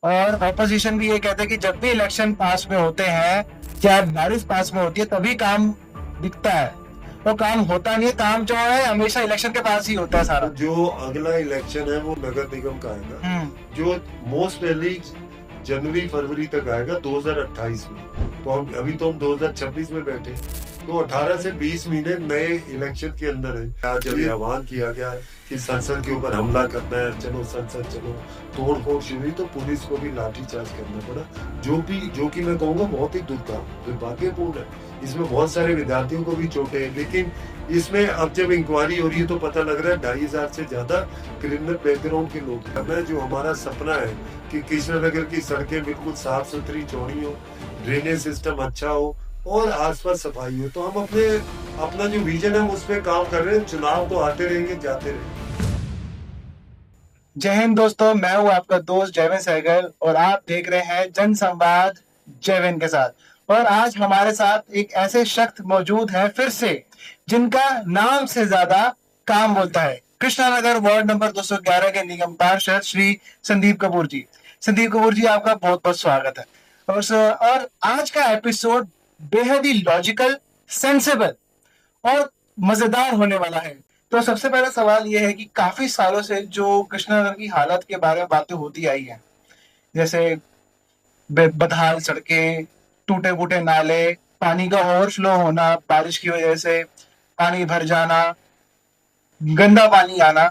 और ऑपोजिशन भी ये कहते हैं कि जब भी इलेक्शन पास में होते हैं या बारिश पास में होती है तभी काम दिखता है। वो काम होता नहीं है, काम जो है हमेशा इलेक्शन के पास ही होता है तो सारा। जो अगला इलेक्शन है वो नगर निगम का आएगा, हम्म। जो मोस्ट अर्ली जनवरी फरवरी तक आएगा 2028 में। तो हम अभी तो हम 2026 में बैठे हैं। तो 18 से 20 महीने नए इलेक्शन के अंदर है। आज जब आह्वान किया गया कि संसद के ऊपर हमला करना है, चलो संसद चलो, तोड़ फोड़ शुरू हुई, तो पुलिस को भी लाठीचार्ज करना पड़ा, जो कि मैं कहूँगा बहुत ही दुर्भाग्यपूर्ण है। इसमें बहुत सारे विद्यार्थियों को भी चोटें हैं, लेकिन इसमें अब जब इंक्वायरी हो रही है तो पता लग रहा है 2,500 से ज्यादा क्रिमिनल बैकग्राउंड के लोग हैं। जो हमारा सपना है कि कृष्णनगर की सड़कें बिल्कुल साफ सुथरी चौड़ी हो, ड्रेनेज सिस्टम अच्छा हो और आसपास सफाई हो, तो हम अपना जो विजन है उस पर काम कर रहे हैं। चुनाव तो आते रहेंगे, जाते रहेंगे। जय हिंद दोस्तों, मैं हूँ आपका दोस्त जयवेन सहगल और आप देख रहे हैं जन संवाद जयवेन के साथ। और आज हमारे साथ एक ऐसे शख्स मौजूद है फिर से, जिनका नाम से ज्यादा काम बोलता है। कृष्णानगर वार्ड नंबर 211 के निगम पार्षद श्री संदीप कपूर जी। संदीप कपूर जी, आपका बहुत बहुत स्वागत है। और आज का एपिसोड बेहद ही लॉजिकल, सेंसेबल और मजेदार होने वाला है। तो सबसे पहला सवाल यह है कि काफी सालों से जो कृष्णानगर की हालत के बारे में बातें होती आई हैं, जैसे बदहाल सड़कें, टूटे फूटे नाले, पानी का ओवरफ्लो होना, बारिश की वजह से पानी भर जाना, गंदा पानी आना।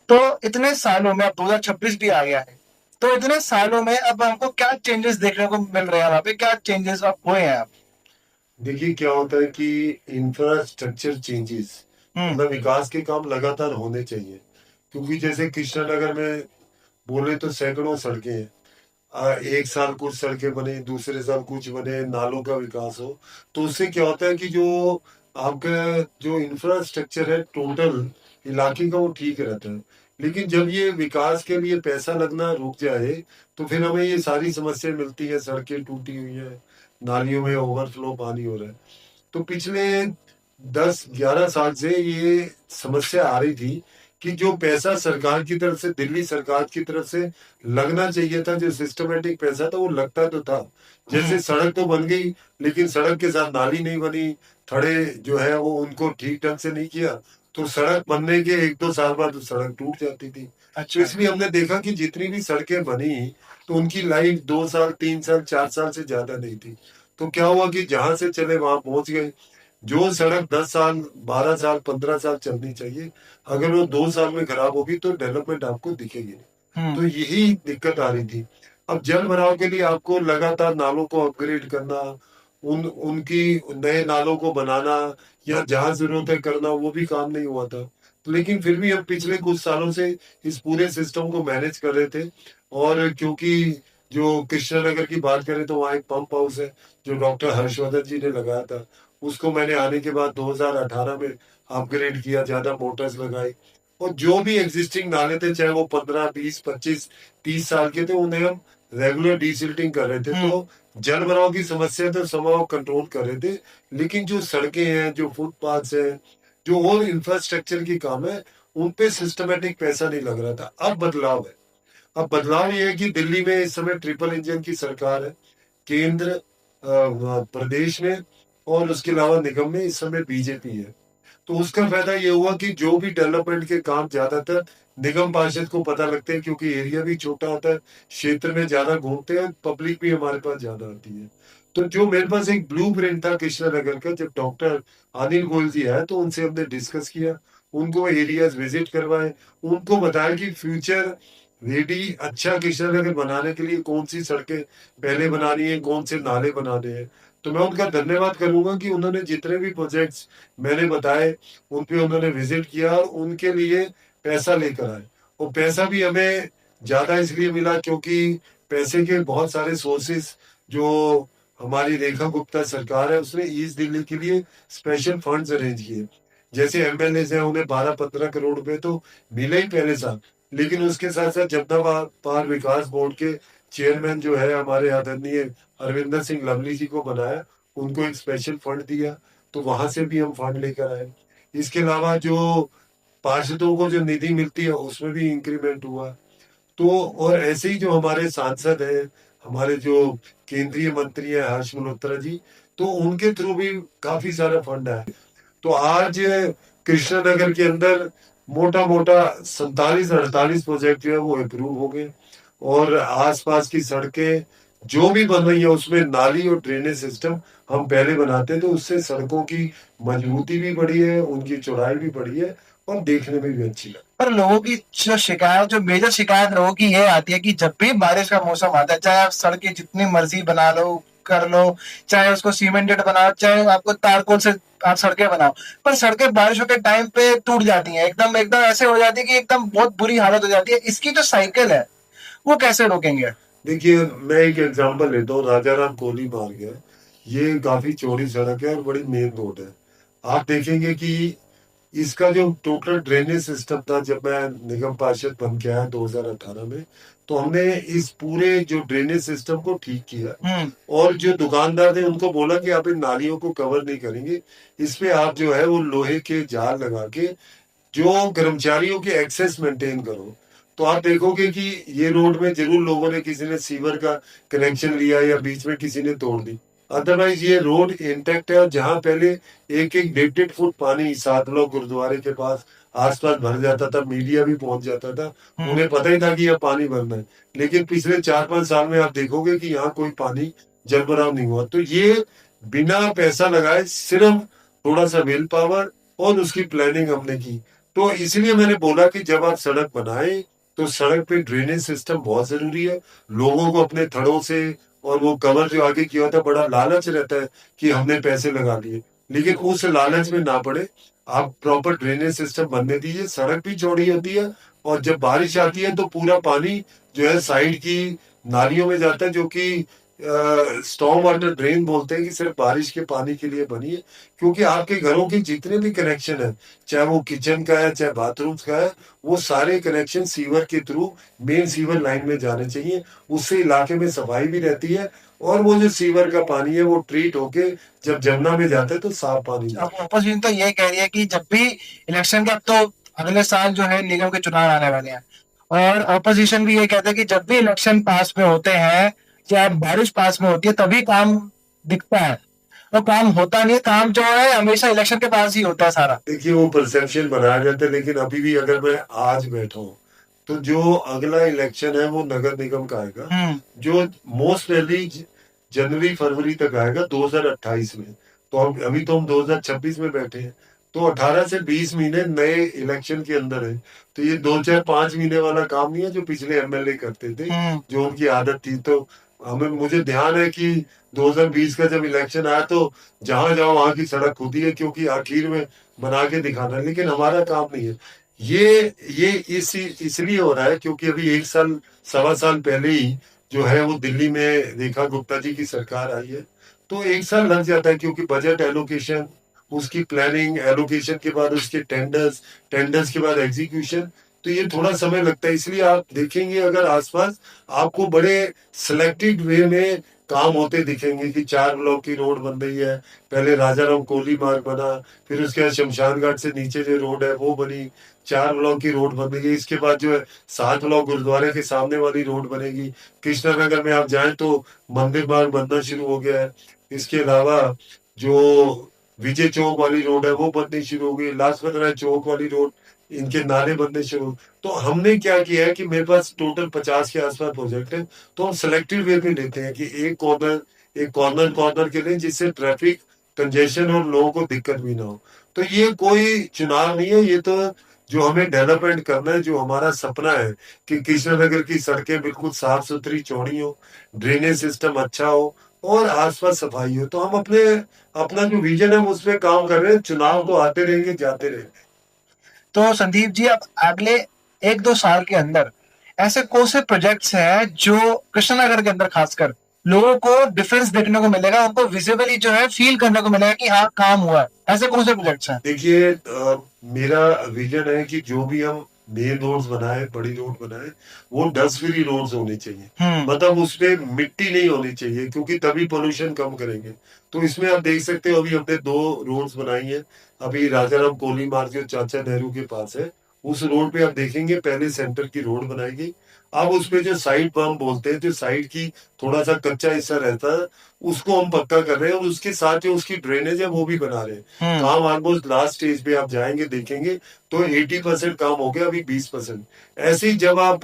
तो इतने सालों में अब 2026 भी आ गया है, तो इतने सालों में अब हमको क्या चेंजेस देखने को मिल रहे हैं? वहां पे क्या चेंजेस अब हुए हैं? अब देखिए क्या होता है कि इंफ्रास्ट्रक्चर चेंजेस, हम्म। मतलब विकास के काम लगातार होने चाहिए। क्योंकि जैसे कृष्णानगर में बोले तो सैकड़ों सड़कें हैं। एक साल कुछ सड़कें बने, दूसरे साल कुछ बने, नालों का विकास हो, तो उससे क्या होता है कि जो आपका जो इंफ्रास्ट्रक्चर है टोटल इलाके का वो ठीक रहता है। लेकिन जब ये विकास के लिए पैसा लगना रुक जाए तो फिर हमें ये सारी समस्या मिलती है। सड़कें टूटी हुई है, नालियों में ओवरफ्लो पानी हो रहा है। तो पिछले 10-11 साल से ये समस्या आ रही थी कि जो पैसा सरकार की तरफ से, दिल्ली सरकार की तरफ से लगना चाहिए था, जो सिस्टमेटिक पैसा था वो लगता तो था। जैसे सड़क तो बन गई, लेकिन सड़क के साथ नाली नहीं बनी, थड़े जो है वो उनको ठीक ढंग से नहीं किया, तो सड़क बनने के 1-2 साल बाद तो सड़क टूट जाती थी। तो अच्छा। इसलिए हमने देखा कि जितनी भी सड़कें बनी तो उनकी लाइफ 2 साल, 3 साल, 4 साल से ज्यादा नहीं थी। तो क्या हुआ कि जहां से चले वहां पहुंच गए। जो सड़क 10 साल, 12 साल, 15 साल चलनी चाहिए, अगर वो 2 साल में खराब होगी तो डेवलपमेंट आपको दिखेगी नहीं। तो यही दिक्कत आ रही थी। अब जल भराव के लिए आपको लगातार नालों को अपग्रेड करना, उनकी नए नालों को बनाना या जहां जरूरत है करना, वो भी काम नहीं हुआ था। तो लेकिन फिर भी हम पिछले कुछ सालों से इस पूरे सिस्टम को मैनेज कर रहे थे। और क्योंकि जो कृष्णनगर की बात करें तो वहाँ एक पंप हाउस है जो डॉक्टर हर्षवर्धन जी ने लगाया था। उसको मैंने आने के बाद 2018 में अपग्रेड किया, ज्यादा मोटर्स लगाई, और जो भी एग्जिस्टिंग नाले थे, चाहे वो 15, 20, 25, 30 साल के थे, उन्हें हम रेगुलर डिसिल्टिंग कर रहे थे। तो जल भराव की समस्या तो समहाउ कंट्रोल कर रहे थे। लेकिन जो सड़कें हैं, जो फुटपाथ हैं, जो और इंफ्रास्ट्रक्चर की काम है, उन पे सिस्टमेटिक पैसा नहीं लग रहा था। अब बदलाव है। अब बदलाव ये है कि दिल्ली में इस समय ट्रिपल इंजन की सरकार है। केंद्र, प्रदेश में और उसके अलावा निगम में इस समय बीजेपी है। तो उसका फायदा ये हुआ कि जो भी डेवलपमेंट के काम ज्यादातर निगम पार्षद को पता लगते हैं, क्योंकि एरिया भी छोटा होता है, क्षेत्र में ज्यादा घूमते हैं, पब्लिक भी हमारे पास ज्यादा आती है। तो जो मेरे पास एक ब्लू प्रिंट था कृष्णानगर का, जब डॉक्टर अनिल गोयल जी आए तो उनसे हमने डिस्कस किया, उनको एरियाज विजिट करवाए, उनको बताया कि फ्यूचर रेडी अच्छा कृष्णानगर बनाने के लिए कौन सी सड़कें पहले बनानी है, कौन से नाले बनाने हैं। तो मैं उनका धन्यवाद करूंगा कि उन्होंने जितने भी प्रोजेक्ट्स मैंने बताए उन पे उन्होंने विजिट किया और उनके लिए पैसा लेकर आए। और पैसा भी हमें ज्यादा इसलिए मिला क्योंकि पैसे के बहुत सारे सोर्सेस, जो हमारी रेखा गुप्ता सरकार है उसने ईस्ट दिल्ली के लिए स्पेशल फंड्स अरेंज किए। जैसे एमएलए हैं, उन्हें 12-15 करोड़ रुपए तो मिले ही पहले साल। लेकिन उसके साथ साथ जमना पार विकास बोर्ड के चेयरमैन जो है हमारे आदरणीय अरविंदर सिंह लवली जी को बनाया, उनको एक स्पेशल फंड दिया, तो वहां से भी हम फंड लेकर आए। इसके अलावा जो पार्षदों को जो निधि मिलती है उसमें भी इंक्रीमेंट हुआ। तो और ऐसे ही जो हमारे सांसद हैं, हमारे जो केंद्रीय मंत्री हैं हर्ष मल्होत्रा जी, तो उनके थ्रू भी काफी सारा फंड है। तो आज कृष्णनगर के अंदर मोटा मोटा 47-48 प्रोजेक्ट जो है वो अप्रूव हो गए, और आसपास की सड़कें जो भी बन रही है उसमें नाली और ड्रेनेज सिस्टम हम पहले बनाते हैं, तो उससे सड़कों की मजबूती भी बढ़ी है, उनकी चौड़ाई भी बढ़ी है, और देखने में भी अच्छी लगती पर लोगों की जो शिकायत, जो मेजर शिकायत लोगों की ये आती है कि जब भी बारिश का मौसम आता है, चाहे आप सड़कें जितनी मर्जी बना लो, कर लो, चाहे उसको सीमेंटेड बनाओ, चाहे आपको तारकोल से आप सड़कें बनाओ, पर सड़कें बारिशों के टाइम पे टूट जाती हैं, एकदम एकदम ऐसे हो जाती है कि एकदम बहुत बुरी हालत हो जाती है। इसकी जो साइकिल है वो कैसे रोकेंगे? देखिए, मैं एक एग्जांपल लेता हूँ, राजा राम कोली मार्ग है। ये काफी चौड़ी सड़क है और बड़ी मेन रोड है। आप देखेंगे कि इसका जो टोटल ड्रेनेज सिस्टम था, जब मैं निगम पार्षद बन के आया 2018 में, तो हमने इस पूरे जो ड्रेनेज सिस्टम को ठीक किया, और जो दुकानदार थे उनको बोला कि आप इन नालियों को कवर नहीं करेंगे, इस पे आप जो है वो लोहे के जाल लगा के जो कर्मचारियों के एक्सेस मेंटेन करो। तो आप देखोगे कि ये रोड में जरूर लोगों ने, किसी ने सीवर का कनेक्शन लिया या बीच में किसी ने तोड़ दी, अदरवाइज ये रोड इंटैक्ट है। और जहां पहले 1-1 1.5 फुट पानी 7 ब्लॉक गुरुद्वारे के पास आसपास भर जाता था, मीडिया भी पहुंच जाता था, उन्हें पता ही था कि यह पानी भरना है, लेकिन पिछले 4-5 साल में आप देखोगे कि यहाँ कोई पानी जलभराव नहीं हुआ। तो ये बिना पैसा लगाए सिर्फ थोड़ा सा विल पावर और उसकी प्लानिंग हमने की। तो इसलिए मैंने बोला कि जब आप सड़क बनाएं तो सड़क पे ड्रेनेज सिस्टम बहुत जरूरी है। लोगों को अपने थड़ों से, और वो कवर जो आगे किया होता है, बड़ा लालच रहता है कि हमने पैसे लगा लिए, लेकिन उस लालच में ना पड़े, आप प्रॉपर ड्रेनेज सिस्टम बनने दीजिए। सड़क भी चौड़ी होती है, और जब बारिश आती है तो पूरा पानी जो है साइड की नालियों में जाता है, जो कि स्टॉर्म वाटर ड्रेन बोलते हैं, कि सिर्फ बारिश के पानी के लिए बनी है। क्योंकि आपके घरों के जितने भी कनेक्शन है, चाहे वो किचन का है चाहे बाथरूम्स का है, वो सारे कनेक्शन सीवर के थ्रू मेन सीवर लाइन में जाने चाहिए। उससे इलाके में सफाई भी रहती है, और वो जो सीवर का पानी है वो ट्रीट होके जब जमुना में जाता है तो साफ पानी अब जाता है। अपोजिशन तो ये कह रही है कि जब भी इलेक्शन के, अब तो अगले साल जो है निगम के चुनाव आने वाले हैं, और अपोजिशन भी ये कहते हैं कि जब भी इलेक्शन पास में होते हैं या बारिश पास में होती है तभी काम दिखता है, और काम होता नहीं है। काम जो है हमेशा इलेक्शन के पास ही होता है सारा। देखिए, वो परसेप्शन बनाया जाता है, लेकिन अभी भी अगर मैं आज बैठा हूँ, तो जो अगला इलेक्शन है वो नगर निगम का आएगा, जो मोस्ट प्रोबेबली जनवरी फरवरी तक आएगा 2028 में। तो हम अभी तो हम 2026 में बैठे हैं, तो 18 से 20 महीने नए इलेक्शन के अंदर है। तो ये 2 4 5 महीने वाला काम नहीं है जो पिछले एमएलए करते थे, जो उनकी आदत थी। तो हमें, मुझे ध्यान है कि 2020 का जब इलेक्शन आया तो जहां जाओ वहां की सड़क खुदी है, क्योंकि आखिर में बना के दिखाना है, लेकिन हमारा काम नहीं है। ये इसलिए हो रहा है क्योंकि अभी 1 साल 1.25 साल पहले ही जो है वो दिल्ली में रेखा गुप्ता जी की सरकार आई है। तो 1 साल लग जाता है, क्योंकि बजट एलोकेशन, उसकी प्लानिंग, एलोकेशन के बाद उसके टेंडर्स, टेंडर्स के बाद एग्जीक्यूशन, तो ये थोड़ा समय लगता है। इसलिए आप देखेंगे अगर आसपास, आपको बड़े सिलेक्टेड वे में काम होते दिखेंगे कि 4 ब्लॉक की रोड बन रही है। पहले राजाराम कोली मार्ग बना, फिर उसके बाद शमशान घाट से नीचे जो रोड है वो बनी, 4 ब्लॉक की रोड बन रही है। इसके बाद जो है 7 ब्लॉक गुरुद्वारे के सामने वाली रोड बनेगी। कृष्णनगर में आप जाएं तो मंदिर मार्ग बनना शुरू हो गया है। इसके अलावा जो विजय चौक वाली रोड है वो बननी शुरू हो गई, लाजपत राय चौक वाली रोड, इनके नाले बनने शुरू। तो हमने क्या किया है कि मेरे पास टोटल 50 के आसपास प्रोजेक्ट है, तो हम सिलेक्टिव वे में लेते हैं कि एक कॉर्नर कॉर्नर के लिए, जिससे ट्रैफिक कंजेशन और लोगों को दिक्कत भी ना हो। तो ये कोई चुनाव नहीं है, ये तो जो हमें डेवलपमेंट करना है, जो हमारा सपना है कि कृष्णनगर की सड़कें बिल्कुल साफ सुथरी चौड़ी हो, ड्रेनेज सिस्टम अच्छा हो, और आसपास सफाई हो। तो हम अपने, अपना जो विजन है उस पर काम कर रहे हैं। चुनाव तो आते रहेंगे जाते रहेंगे। तो संदीप जी, अब अगले 1-2 साल के अंदर ऐसे कौन से प्रोजेक्ट्स हैं जो कृष्णनगर के अंदर खासकर लोगों को डिफरेंस देखने को मिलेगा, उनको विजिबली जो है फील करने को मिलेगा कि हाँ काम हुआ है? ऐसे कौन से प्रोजेक्ट्स हैं? देखिए, मेरा विजन है कि जो भी हम मेन रोड्स बनाए, बड़ी रोड बनाए, वो डस्ट फ्री रोड्स होनी चाहिए। मतलब उसमें मिट्टी नहीं होनी चाहिए, क्योंकि तभी पोल्यूशन कम करेंगे। तो इसमें आप देख सकते हो, अभी हमने 2 रोड्स बनाई है। अभी राजाराम कोली मार्ग जो चाचा नेहरू के पास है, उस रोड पे आप देखेंगे पहले सेंटर की रोड बनाई गई, अब उसपे जो साइड बम बोलते हैं, जो साइड की थोड़ा सा कच्चा हिस्सा रहता है, उसको हम पक्का कर रहे हैं, और उसके साथ जो उसकी ड्रेनेज है वो भी बना रहे हैं। काम ऑलमोस्ट लास्ट स्टेज पे आप जाएंगे देखेंगे तो 80% काम हो गया, अभी 20%। ऐसे ही जब आप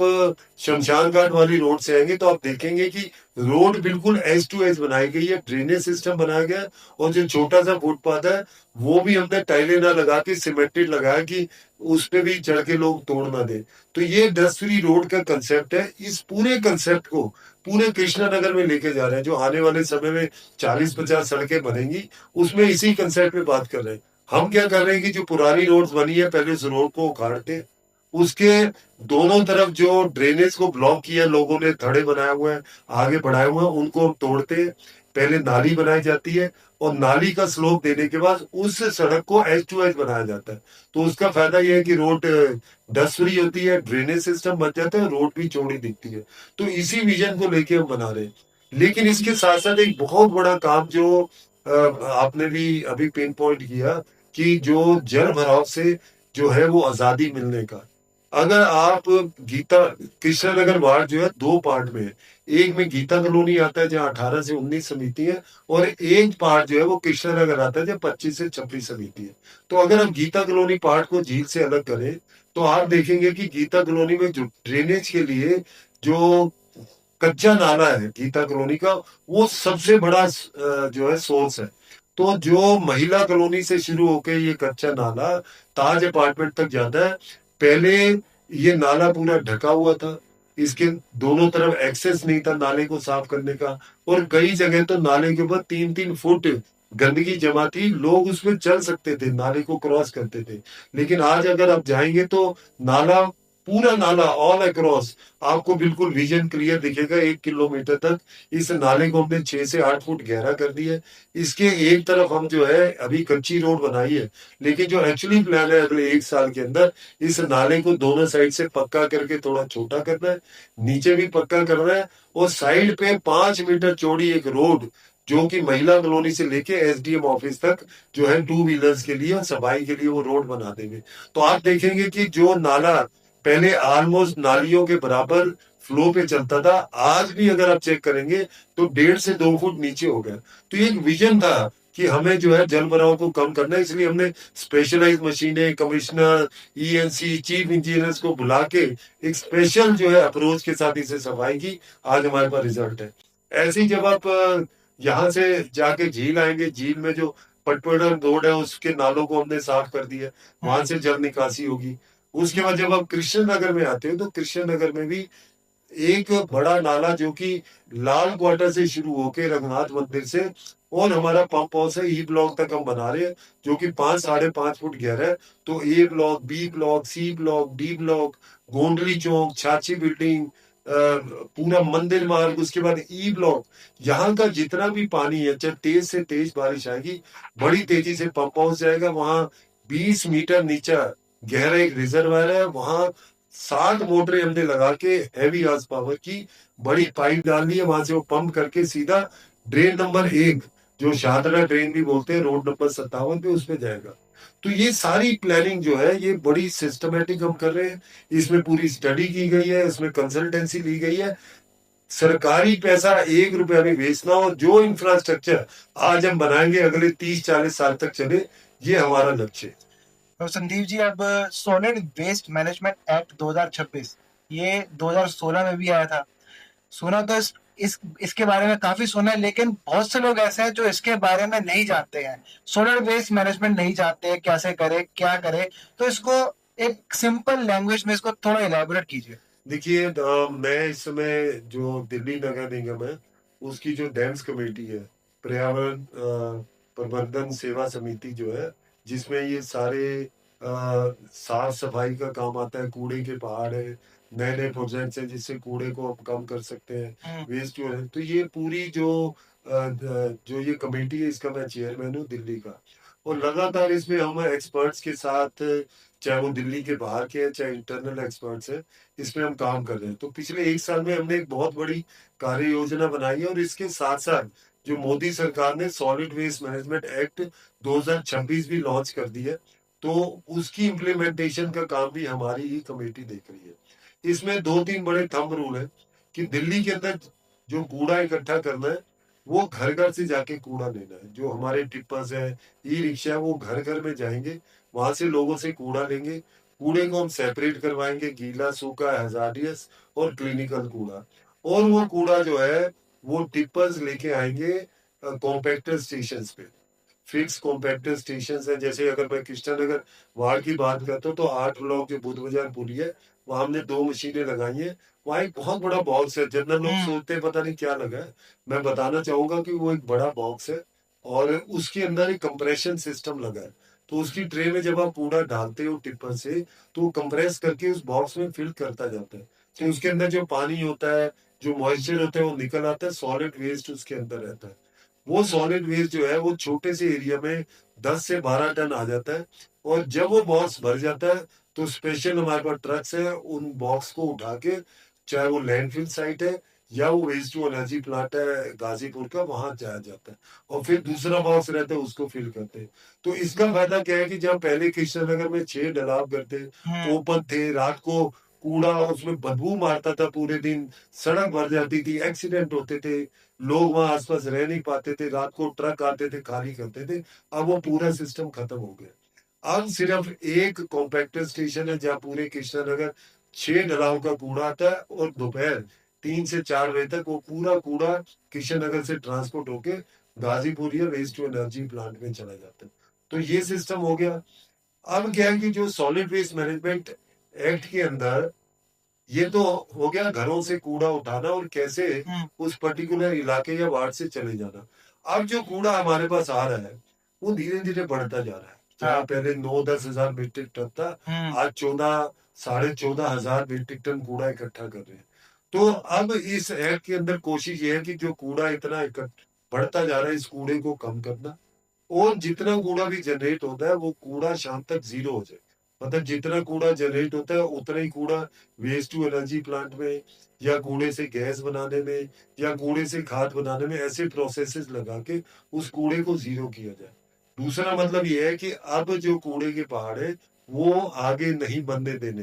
शमशान घाट वाली रोड से आएंगे तो आप देखेंगे कि रोड बिल्कुल एज टू एज बनाई गई है, ड्रेनेज सिस्टम बनाया गया है, और जो छोटा सा फुटपाथ है वो भी हमने टाइलें ना लगा के सीमेंटेड लगाया कि उस पे भी चढ़ के लोग तोड़ ना दे। तो ये दसवीं रोड का कंसेप्ट है। इस पूरे कंसेप्ट को पूरे कृष्णानगर में लेके जा रहे हैं। जो आने वाले समय में 40-50 सड़कें बनेंगी, उसमें इसी कंसेप्ट पे बात कर रहे हैं। हम क्या कर रहे हैं कि जो पुरानी रोड बनी है, पहले उस रोड को उखाड़ते, उसके दोनों तरफ जो ड्रेनेज को ब्लॉक किया लोगों ने, थड़े बनाए हुए हैं, आगे बढ़ाए हुए हैं, उनको हम तोड़ते हैं। पहले नाली बनाई जाती है, और नाली का स्लोप देने के बाद उस सड़क को एज टू एज बनाया जाता है। तो उसका फायदा यह है कि रोड डस्ट फ्री होती है, ड्रेनेज सिस्टम बन जाता है, रोड भी चौड़ी दिखती है। तो इसी विजन को लेके हम बना रहे हैं। लेकिन इसके साथ साथ एक बहुत बड़ा काम जो आपने भी अभी पिन पॉइंट किया, कि जो जल भराव से जो है वो आजादी मिलने का। अगर आप गीता कृष्णनगर वार्ड जो है दो पार्ट में है। एक में गीता कॉलोनी आता है जहाँ 18 से 19 समिति है, और एक पार्ट जो है वो कृष्णनगर आता है जहाँ 25 से 26 समिति है। तो अगर हम गीता कॉलोनी पार्ट को झील से अलग करें तो आप देखेंगे कि गीता कॉलोनी में जो ड्रेनेज के लिए जो कच्चा नाला है गीता कॉलोनी का, वो सबसे बड़ा जो है सोर्स है। तो जो महिला कॉलोनी से शुरू होके ये कच्चा नाला ताज अपार्टमेंट तक जाता है। पहले ये नाला पूरा ढका हुआ था, इसके दोनों तरफ एक्सेस नहीं था नाले को साफ करने का, और कई जगह तो नाले के ऊपर 3-3 फुट गंदगी जमा थी, लोग उसमें चल सकते थे, नाले को क्रॉस करते थे। लेकिन आज अगर आप जाएंगे तो नाला, पूरा नाला ऑल अक्रॉस आपको बिल्कुल विजन क्लियर दिखेगा 1 किलोमीटर तक। इस नाले को हमने 6 से 8 फुट गहरा कर दिया है। इसके एक तरफ हम जो है अभी कच्ची रोड बनाई है, लेकिन जो एक्चुअली प्लान है अगले 1 साल के अंदर इस नाले को दोनों साइड से पक्का करके थोड़ा छोटा करना है, नीचे भी पक्का करना है, और साइड पे 5 मीटर चौड़ी एक रोड जो कि महिला कॉलोनी से लेके एसडीएम ऑफिस तक जो है 2 व्हीलर्स के लिए और सफाई के लिए वो रोड बना देंगे। तो आप देखेंगे कि जो नाला पहले ऑलमोस्ट नालियों के बराबर फ्लो पे चलता था, आज भी अगर आप चेक करेंगे तो 1.5 से 2 फुट नीचे हो गया। तो ये एक विजन था कि हमें जो है जल भराव को कम करना है, इसलिए हमने स्पेशलाइज मशीनें, कमिश्नर, ईएनसी, चीफ इंजीनियर्स को बुला के एक स्पेशल जो है अप्रोच के साथ इसे सफाई की। आज हमारे पास रिजल्ट है। ऐसे ही जब आप यहाँ से जाके झील आएंगे, झील में जो पटपड़न रोड है उसके नालों को हमने साफ कर दिया, वहां से जल निकासी होगी। उसके बाद जब आप कृष्ण नगर में आते हो तो कृष्ण नगर में भी एक बड़ा नाला जो कि लाल क्वार्टर से शुरू होके रघुनाथ मंदिर से और हमारा पंप हाउस है ई ब्लॉक तक हम बना रहे हैं, जो कि 5-5.5 फुट गहरा है। तो A block, B block, C block, D block, Gondli Chowk, Chhachhi building, पूरा मंदिर मार्ग, उसके बाद ई ब्लॉक, यहाँ का जितना भी पानी है, चाहे तेज से तेज बारिश आएगी, बड़ी तेजी से पंप हाउस जाएगा। वहां 20 मीटर नीचे गहरा एक रिजर्वायर है, वहां 7 मोटरें हमने लगा के हैवी हार्स पावर की बड़ी पाइप डालनी है, वहां से वो पंप करके सीधा ड्रेन नंबर 1 जो शाहदरा ड्रेन भी बोलते हैं, रोड नंबर 57 पे, उस पे जाएगा। तो ये सारी प्लानिंग जो है ये बड़ी सिस्टमेटिक हम कर रहे हैं। इसमें पूरी स्टडी की गई है, इसमें कंसल्टेंसी ली गई है। सरकारी पैसा 1 रुपया नहीं बेचना, और जो इंफ्रास्ट्रक्चर आज हम बनाएंगे अगले 30-40 साल तक चले, ये हमारा लक्ष्य है। तो संदीप जी, अब सॉलिड वेस्ट मैनेजमेंट एक्ट 2026 ये 2016 में भी आया था। सुना तो इसके बारे में काफी सुना है, लेकिन बहुत से लोग ऐसे हैं जो इसके बारे में नहीं जानते हैं, सॉलिड वेस्ट मैनेजमेंट नहीं जानते हैं, कैसे करे क्या करे। तो इसको एक सिंपल लैंग्वेज में इसको थोड़ा इलेबोरेट कीजिए। देखिए, मैं इस समय जो दिल्ली नगर निगम है उसकी जो डेम्स कमेटी है, पर्यावरण प्रबंधन सेवा समिति जो है, जिसमें ये सारे साफ सफाई का काम आता है, कूड़े के पहाड़ है, नए नए प्रोजेक्ट्स हैं जिससे कूड़े को हम कम कर सकते हैं, वेस्ट जो है। तो ये पूरी जो ये कमेटी है, इसका मैं चेयरमैन हूँ दिल्ली का। और लगातार इसमें हम एक्सपर्ट्स के साथ, चाहे वो दिल्ली के बाहर के हैं चाहे इंटरनल एक्सपर्ट्स हैं, इसमें हम काम कर रहे हैं। तो पिछले 1 साल में हमने एक बहुत बड़ी कार्य योजना बनाई है, और इसके साथ साथ जो मोदी सरकार ने सॉलिड वेस्ट मैनेजमेंट एक्ट 2026 भी लॉन्च कर दी है, तो उसकी इम्प्लीमेंटेशन का काम भी हमारी ही कमेटी देख रही है। इसमें 2-3 बड़े थंब रूल है कि दिल्ली के अंदर जो कूड़ा इकट्ठा करना है, वो घर-घर से जाके कूड़ा लेना है। जो हमारे टिपर्स हैं, ई-रिक्शा है, वो घर-घर में जाएँगे, वहाँ से लोगों से कूड़ा लेंगे। कूड़े को हम सेपरेट करवाएँगे, गीला, सूखा, हैज़ार्डियस और क्लिनिकल कूड़ा। और वो कूड़ा जो है, वो टिपर्स लेके आएँगे कॉम्पैक्टर स्टेशंस पे। फिक्स कॉम्पैक्टर स्टेशंस हैं, जैसे अगर मैं कृष्णानगर वार्ड की बात करता हूँ, तो 8 ब्लॉक जो बुद्ध बाजार पुली है, वहाँ हमने 2 मशीनें लगाई हैं। वहाँ एक बहुत बड़ा बॉक्स है, जनरल लोग सोचते हैं पता नहीं क्या लगा है। मैं बताना चाहूँगा कि वो एक बड़ा बॉक्स है और उसके अंदर एक कंप्रेशन सिस्टम लगा है। तो उसकी ट्रे में जब आप कूड़ा डालते हो टिप्पर से, तो वो कंप्रेस करके उस बॉक्स में फिल करता जाता है। तो उसके अंदर जो पानी होता है, जो मॉइस्चर होता है, वो निकल आता है, सॉलिड वेस्ट उसके अंदर रहता है। वो सॉलिड वेस्ट जो है वो छोटे से एरिया में 10 से 12 टन आ जाता है और जब वो बॉक्स भर जाता है तो स्पेशल हमारे पास ट्रक्स है, उन बॉक्स को उठा के, चाहे वो लैंडफिल साइट है या वो वेस्ट टू एनर्जी प्लांट है गाजीपुर का, वहां जाया जाता है और फिर दूसरा बॉक्स रहता है, उसको फिल करते हैं। तो इसका फायदा क्या है कि जब पहले कृष्णनगर में 6 ढलाव करते, ओपन थे, रात को कूड़ा उसमें बदबू मारता था पूरे दिन, सड़क भर जाती थी, एक्सीडेंट होते थे, लोग वहां आसपास रह नहीं पाते थे, रात को ट्रक आते थे, खाली करते थे। अब वो पूरा सिस्टम खत्म हो गया। अब सिर्फ एक कॉम्पैक्टर स्टेशन है जहाँ पूरे कृष्णानगर 6 ढलाव का कूड़ा आता है और दोपहर 3 से 4 बजे तक वो पूरा कूड़ा कृष्णनगर से ट्रांसपोर्ट होके गाजीपुर या वेस्ट टू एनर्जी प्लांट में चला जाता है। तो ये सिस्टम हो गया। अब क्या है कि जो सॉलिड वेस्ट मैनेजमेंट एक्ट के अंदर, ये तो हो गया घरों से कूड़ा उठाना और कैसे उस पर्टिकुलर इलाके या वार्ड से चले जाना। अब जो कूड़ा हमारे पास आ रहा है वो धीरे धीरे बढ़ता जा रहा है। जहाँ पहले 9-10 हजार मीट्रिक टन था, आज 14-14.5 हजार मीट्रिक टन कूड़ा इकट्ठा कर रहे हैं। तो अब इस एक्ट के अंदर कोशिश ये है कि जो कूड़ा इतना बढ़ता जा रहा है, इस कूड़े को कम करना और जितना कूड़ा भी जनरेट होता है वो कूड़ा शाम तक जीरो हो जाए। मतलब जितना कूड़ा जनरेट होता है उतना ही कूड़ा वेस्ट टू एनर्जी प्लांट में या कूड़े से गैस बनाने में या कूड़े से खाद बनाने में, ऐसे प्रोसेसेस लगा के उस कूड़े को जीरो किया जाए। दूसरा मतलब ये है कि अब जो कूड़े के पहाड़ है वो आगे नहीं बनने देने।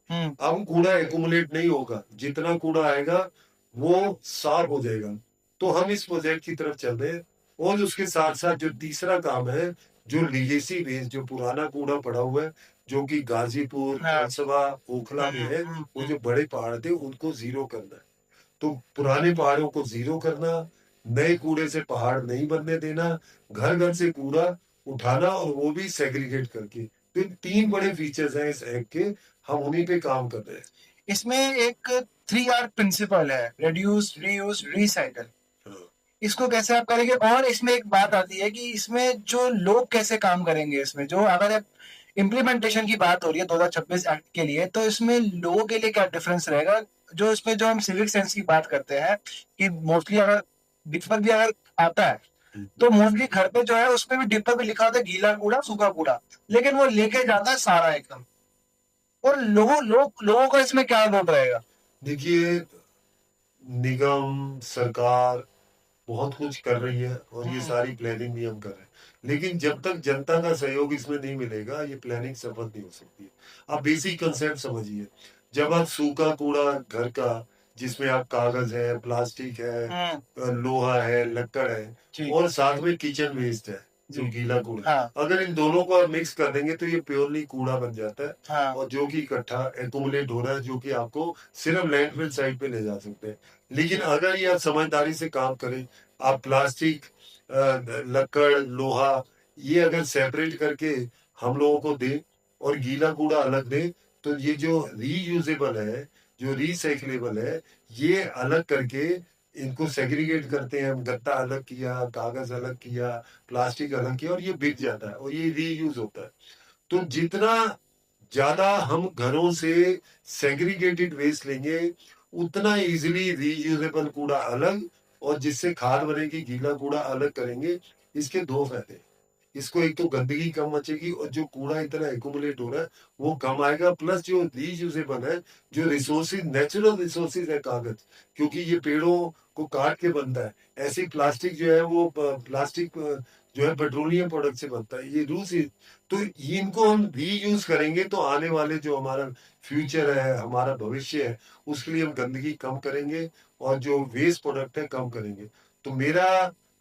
अब कूड़ा एकुमुलेट नहीं होगा, जितना कूड़ा आएगा वो साफ हो जाएगा। तो हम इस प्रोजेक्ट की तरफ चल रहे हैं और उसके साथ साथ जो तीसरा काम है, जो लीगेसी वेस्ट, जो पुराना कूड़ा पड़ा हुआ है, जो कि गाजीपुर, कलसवा, ओखला में है, वो जो बड़े पहाड़ थे उनको जीरो करना है। तो पुराने पहाड़ों को जीरो करना, नए कूड़े से पहाड़ नहीं बनने देना, घर घर से कूड़ा उठाना और वो भी सेग्रीगेट करके। तो 3 बड़े फीचर्स हैं इस एक्ट के, हम उन्हीं पे काम कर रहे हैं। इसमें एक 3R प्रिंसिपल है, रिड्यूस, रीयूज, रिसाइकल। इसको कैसे आप करेंगे? और इसमें एक बात आती है कि इसमें जो लोग कैसे काम करेंगे, इसमें जो अगर इम्प्लीमेंटेशन की बात हो रही है 2026 एक्ट के लिए, तो इसमें लोगों के लिए क्या डिफरेंस रहेगा? जो इसमें जो हम सिविक सेंस की बात करते हैं कि मोस्टली अगर डिफर भी अगर आता है तो मोस्टली घर पे जो है उसमें भी डिब्बा पे लिखा होता है गीला कूड़ा, सूखा कूड़ा, लेकिन वो लेके जाता है सारा एकदम। और लोगों का इसमें क्या रोल रहेगा? देखिए, निगम, सरकार बहुत कुछ कर रही है और ये सारी प्लानिंग भी हम कर रहे हैं, लेकिन जब तक जनता का सहयोग इसमें नहीं मिलेगा ये प्लानिंग सफल नहीं हो सकती है। आप बेसिक कंसेप्ट समझिए, जब आप सूखा कूड़ा घर का, जिसमें आप कागज है, प्लास्टिक है, लोहा है, लकड़ है और साथ में किचन वेस्ट है, जो गीला कूड़ा, अगर इन दोनों को आप मिक्स कर देंगे तो ये प्योरली कूड़ा बन जाता है और जो कि इकट्ठा एकुमुलेट हो रहा है, जो कि आपको सिर्फ लैंडफिल साइट पे ले जा सकते हैं। लेकिन अगर ये आप समझदारी से काम करें, आप प्लास्टिक, लकड़, लोहा, ये अगर सेपरेट करके हम लोगों को दें और गीला कूड़ा अलग दें, तो ये जो रीयूजेबल है, जो रिसाइकलेबल है, ये अलग करके इनको सेग्रीगेट करते हैं हम। गत्ता अलग किया, कागज अलग किया, प्लास्टिक अलग किया और ये बिक जाता है और ये रीयूज होता है। तो जितना ज्यादा हम घरों से सेग्रीगेटेड वेस्ट लेंगे, उतना इजीली रीयूजेबल कूड़ा अलग और जिससे खाद बनेगी, गीला कूड़ा अलग करेंगे। इसके 2 फायदे, इसको एक तो गंदगी कम मचेगी और जो कूड़ा इतना एकुमुलेट हो रहा है वो कम आएगा, प्लस जो रीयूजेबल है, जो रिसोर्सेज, नेचुरल रिसोर्सेज है कागज, क्योंकि ये पेड़ों को काट के बनता है। ऐसे प्लास्टिक जो है वो प्लास्टिक जो है पेट्रोलियम प्रोडक्ट से बनता है, ये रूस ही। तो इनको हम रीयूज करेंगे तो आने वाले जो हमारा फ्यूचर है, हमारा भविष्य है, उसके लिए हम गंदगी कम करेंगे और जो वेस्ट प्रोडक्ट है कम करेंगे। तो मेरा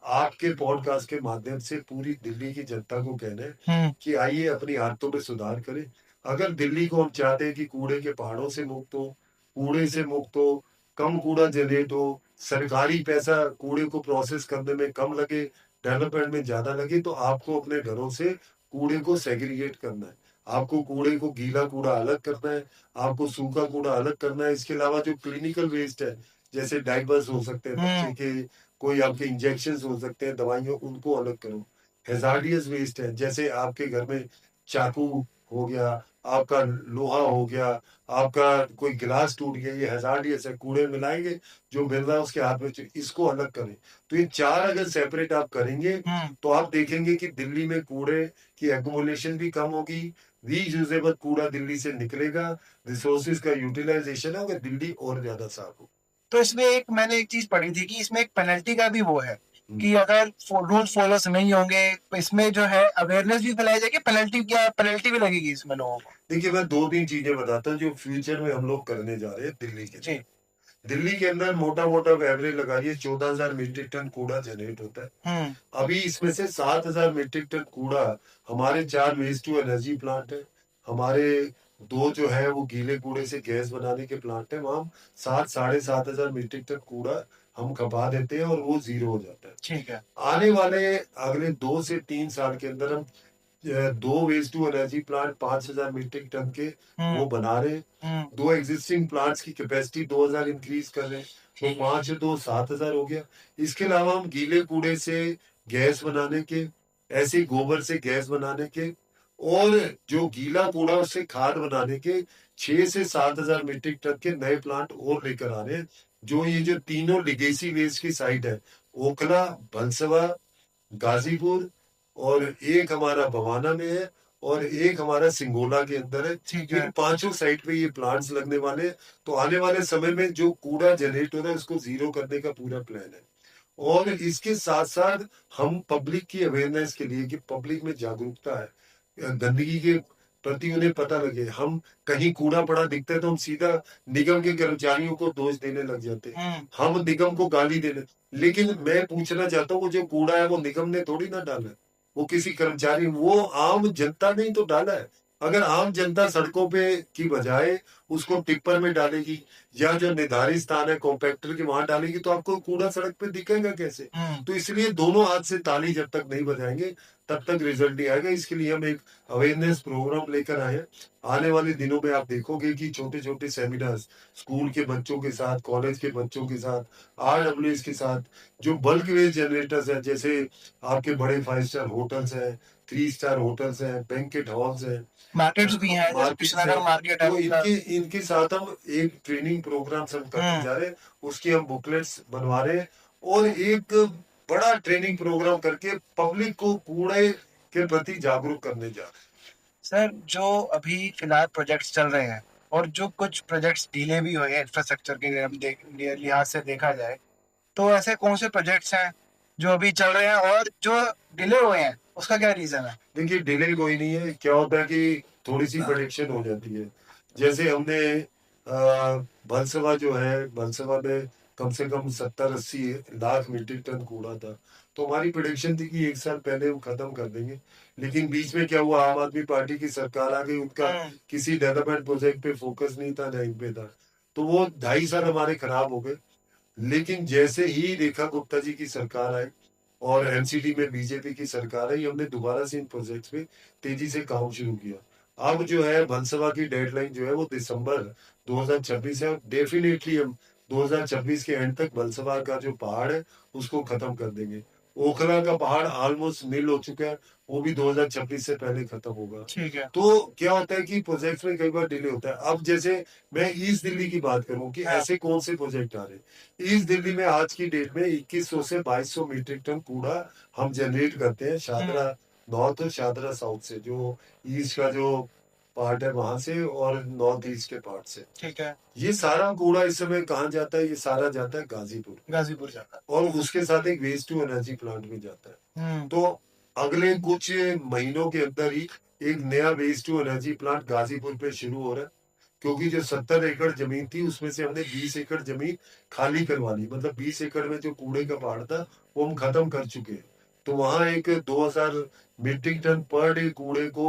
आपके पॉडकास्ट के माध्यम से पूरी दिल्ली की जनता को कहना है कि आइए अपनी आदतों में सुधार करें। अगर दिल्ली को हम चाहते हैं कि कूड़े के पहाड़ों से मुक्त हो, कूड़े से मुक्त हो, कम कूड़ा जनरेट हो, सरकारी पैसा कूड़े को प्रोसेस करने में कम लगे, डेवलपमेंट में ज्यादा लगे, तो आपको अपने घरों से कूड़े को सेग्रीगेट करना है। आपको कूड़े को गीला कूड़ा अलग करना है, आपको सूखा कूड़ा अलग करना है। इसके अलावा जो क्लिनिकल वेस्ट है, जैसे डाइपर्स हो सकते हैं बच्चे के, कोई आपके इंजेक्शन हो सकते हैं दवाइयों, उनको अलग करो। हेजार्डियस वेस्ट है, जैसे आपके घर में चाकू हो गया, आपका लोहा हो गया, आपका कोई गिलास टूट गया, ये हेजार्डियस है, कूड़े मिलाएंगे, जो मिल रहा है उसके हाथ में इसको अलग करें। तो ये चार अगर सेपरेट आप करेंगे तो आप देखेंगे कि दिल्ली में कूड़े की एक्युमुलेशन भी कम होगी, रीयूजेबल कूड़ा दिल्ली से निकलेगा, रिसोर्सेज का यूटिलाइजेशन होगा, दिल्ली और ज्यादा साफ हो। तो इसमें मैंने एक चीज पढ़ी थी कि इसमें एक पेनल्टी का भी वो है कि अगर रूल फॉलोस नहीं होंगे तो इसमें जो है अवेयरनेस भी फैलाई जाएगी, पेनल्टी भी लगेगी इसमें लोगों को। देखिए, मैं दो तीन चीजें बताता हूँ जो फ्यूचर में हम लोग करने जा रहे हैं दिल्ली के जी। लिए। दिल्ली के अंदर मोटा मोटा एवरेज लगाइए 14,000 मीट्रिक टन कूड़ा जनरेट होता है। अभी इसमें से 7,000 मीट्रिक टन कूड़ा हमारे 4 वेस्ट टू एनर्जी प्लांट है, हमारे 2 जो है वो गीले कूड़े से गैस बनाने के प्लांट है, वहां 7-7,500 मीट्रिक टन कूड़ा हम खपा देते हैं और वो जीरो हो जाता है। ठीक है। आने वाले अगले 2 से 3 साल के अंदर हम 2 waste to energy plant 5,000 metric ton के वो बना रहे हैं। 2 एग्जिस्टिंग प्लांट्स की कैपेसिटी 2,000 इंक्रीज कर रहे हैं, तो 5 से 2 7,000 हो गया। इसके अलावा हम गीले कूड़े से गैस बनाने के, ऐसे गोबर से गैस बनाने के, और जो गीला कूड़ा उससे खाद बनाने के 6 से 7,000 मीट्रिक टन के नए प्लांट और लेकर आ रहे हैं। जो ये जो तीनों लिगेसी वेस्ट की साइट है, ओखला, भनसवा, गाजीपुर, और एक हमारा बवाना में है, और एक हमारा सिंगोला के अंदर है। इन 5 साइट पे ये प्लांट्स लगने वाले हैं। तो आने वाले समय में जो कूड़ा जनरेट हो रहा है उसको जीरो करने का पूरा प्लान है। और इसके साथ साथ हम पब्लिक की अवेयरनेस के लिए, कि पब्लिक में जागरूकता है, गंदगी के प्रति उन्हें पता लगे। हम कहीं कूड़ा पड़ा दिखता है तो हम सीधा निगम के कर्मचारियों को दोष देने लग जाते हैं, हम निगम को गाली देने। लेकिन मैं पूछना चाहता हूँ, वो जो कूड़ा है वो निगम ने थोड़ी ना डाला है, वो किसी कर्मचारी, वो आम जनता ने ही तो डाला है। अगर आम जनता सड़कों पे की बजाय उसको टिप्पर में डालेगी, या जो निर्धारित स्थान है कॉम्पैक्टर के वहां डालेगी, तो आपको कूड़ा सड़क पे दिखेगा कैसे? तो इसलिए दोनों हाथ से ताली जब तक नहीं बजाएंगे तब तक रिजल्ट नहीं आएगा। इसके लिए हम एक अवेयरनेस प्रोग्राम लेकर आए हैं। आने वाले दिनों में आप देखोगे कि छोटे छोटे सेमिनार्स स्कूल के बच्चों के साथ, कॉलेज के बच्चों के साथ, RWS के साथ, जो बल्क वेस्ट जनरेटर्स हैं, जैसे आपके बड़े 5 स्टार होटल्स हैं, 3 स्टार होटल्स हैं, बैंकेट हॉल्स हैं, मार्केट्स भी हैं, कृष्णानगर मार्केट है, तो इनके साथ हम एक ट्रेनिंग प्रोग्राम हम करने जा रहे हैं। उसकी हम बुकलेट्स बनवा रहे हैं, और एक बड़ा ट्रेनिंग प्रोग्राम करके पब्लिक को कूड़े के प्रति जागरूक करने जा रहे हैं। सर, जो अभी फिलहाल प्रोजेक्ट्स चल रहे हैं और जो कुछ प्रोजेक्ट्स डिले भी हुए हैं इंफ्रास्ट्रक्चर के लिहाज से देखा जाए, तो ऐसे कौन से प्रोजेक्ट्स हैं जो अभी चल रहे हैं और जो डिले हुए हैं, उसका क्या रीजन है? देखिए, डिले कोई नहीं है, क्या होता है कि थोड़ी सी प्रेडिक्शन हो जाती है। जैसे हमने बलसवा जो है, बलसवा में कम से कम 70-80 लाख मीट्रिक टन कूड़ा था, तो हमारी प्रेडिक्शन थी कि 1 साल पहले हम खत्म कर देंगे। लेकिन बीच में क्या हुआ, आम आदमी पार्टी की सरकार आ गई, उनका किसी डेवलपमेंट प्रोजेक्ट पे फोकस नहीं था, ना इन पे था, तो वो 2.5 साल हमारे खराब हो गए। लेकिन जैसे ही रेखा गुप्ता जी की सरकार आई और एमसीडी में बीजेपी की सरकार आई, हमने दोबारा से इन प्रोजेक्ट्स पे तेजी से काम शुरू किया। अब जो है भनसवा की डेडलाइन जो है वो दिसंबर 2026 है, और डेफिनेटली हम 2026 के एंड तक भनसवा का जो पहाड़ है उसको खत्म कर देंगे। ओखला का पहाड़ ऑलमोस्ट मिल हो चुका है, वो भी 2026 से पहले खत्म होगा। ठीक है। तो क्या होता है कि प्रोजेक्ट्स में कई बार डिले होता है। अब जैसे मैं ईस्ट दिल्ली की बात करूं कि ऐसे कौन से प्रोजेक्ट आ रहे हैं। ईस्ट दिल्ली में आज की डेट में 2100 से 2200 मीट्रिक टन कूड़ा हम जनरेट करते हैं, शादरा नॉर्थ और शादरा साउथ से, जो ईस्ट का जो पार्ट है वहां से और नॉर्थ ईस्ट के पार्ट से। ठीक है। ये सारा कूड़ा इस समय कहाँ जाता है? ये सारा जाता है गाजीपुर, गाजीपुर जाता और उसके साथ एक वेस्ट टू एनर्जी प्लांट भी जाता है। है। तो अगले कुछ महीनों के अंदर ही एक नया waste to energy plant Ghazipur पे शुरू हो रहा है, क्योंकि जो 70 एकड़ जमीन थी उसमें से हमने 20 एकड़ जमीन खाली करवा ली। मतलब 20 एकड़ में जो कूड़े का पहाड़ था वो हम खत्म कर चुके हैं। तो वहां एक 2000 मीट्रिक टन पर डे कूड़े को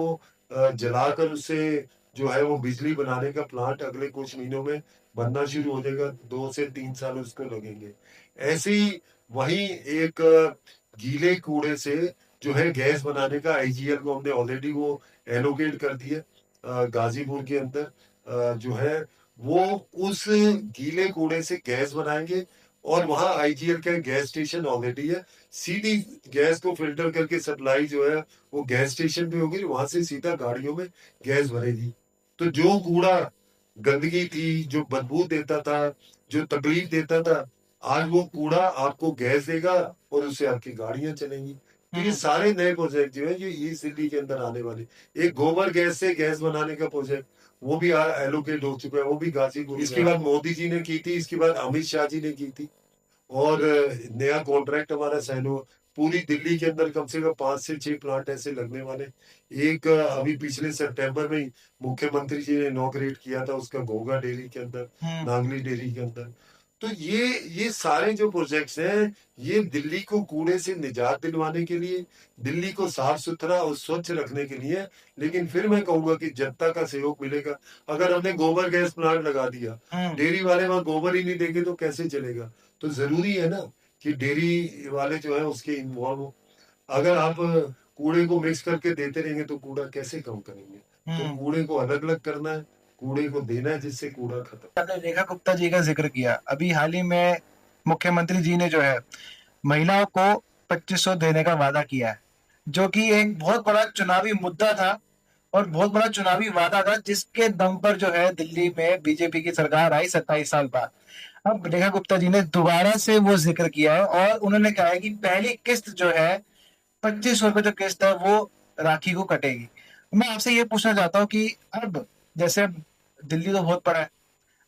जलाकर उससे जो है वो बिजली बनाने का प्लांट अगले कुछ महीनों में बनना शुरू हो जाएगा। 2 से 3 साल उसको लगेंगे। ऐसे ही वही एक गीले कूड़े से जो है गैस बनाने का आईजीएल को हमने ऑलरेडी वो एलोकेट कर दिया। गाजीपुर के अंदर जो है वो उस गीले कूड़े से गैस बनाएंगे, और वहां आईजीएल का गैस स्टेशन ऑलरेडी है। सीधी गैस को फिल्टर करके सप्लाई जो है वो गैस स्टेशन पे होगी, वहां से सीधा गाड़ियों में गैस भरेगी। तो जो कूड़ा गंदगी थी, जो बदबू देता था, जो तकलीफ देता था, आज वो कूड़ा आपको गैस देगा और उससे आपकी गाड़ियां चलेंगी। तो ये सारे नए प्रोजेक्ट जो है ये ईस्ट दिल्ली के अंदर आने वाले। एक गोबर गैस से गैस बनाने का प्रोजेक्ट वो भी एलोकेट हो चुका है, वो भी गाजीपुर। इसके बाद मोदी जी ने की थी, इसके बाद अमित शाह जी ने की थी, और नया कॉन्ट्रैक्ट हमारा साइन हुआ। पूरी दिल्ली के अंदर कम से कम 5 से 6 प्लांट ऐसे लगने वाले। एक अभी पिछले सितंबर में ही मुख्यमंत्री जी ने इनॉग्रेट किया था उसका, घोघा डेयरी के अंदर, नांगली डेयरी के अंदर। तो ये सारे जो प्रोजेक्ट्स हैं ये दिल्ली को कूड़े से निजात दिलवाने के लिए, दिल्ली को साफ सुथरा और स्वच्छ रखने के लिए। लेकिन फिर मैं कहूंगा कि जनता का सहयोग मिलेगा। अगर हमने गोबर गैस प्लांट लगा दिया, डेयरी वाले वहां गोबर ही नहीं देंगे तो कैसे चलेगा? तो जरूरी है ना कि डेयरी वाले जो है उसके इन्वॉल्व हो। अगर आप कूड़े को मिक्स करके देते रहेंगे तो कूड़ा कैसे कम करेंगे? तो कूड़े को अलग अलग करना है, कूड़े को देना है, जिससे कूड़ा खत्म। आपने रेखा गुप्ता जी का जिक्र किया, अभी हाल ही में मुख्यमंत्री जी ने जो है महिलाओं को 2500 देने का वादा किया है, जो कि एक बहुत बड़ा चुनावी मुद्दा था और बहुत बड़ा चुनावी वादा था, जिसके दम पर जो है दिल्ली में बीजेपी की सरकार आई 27 साल बाद। अब रेखा गुप्ता जी ने दोबारा से वो जिक्र किया है और उन्होंने कहा है कि पहली किस्त जो है 2500 रुपए जो किस्त है वो राखी को कटेगी। मैं आपसे ये पूछना चाहता हूँ कि अब जैसे दिल्ली तो बहुत बड़ा है,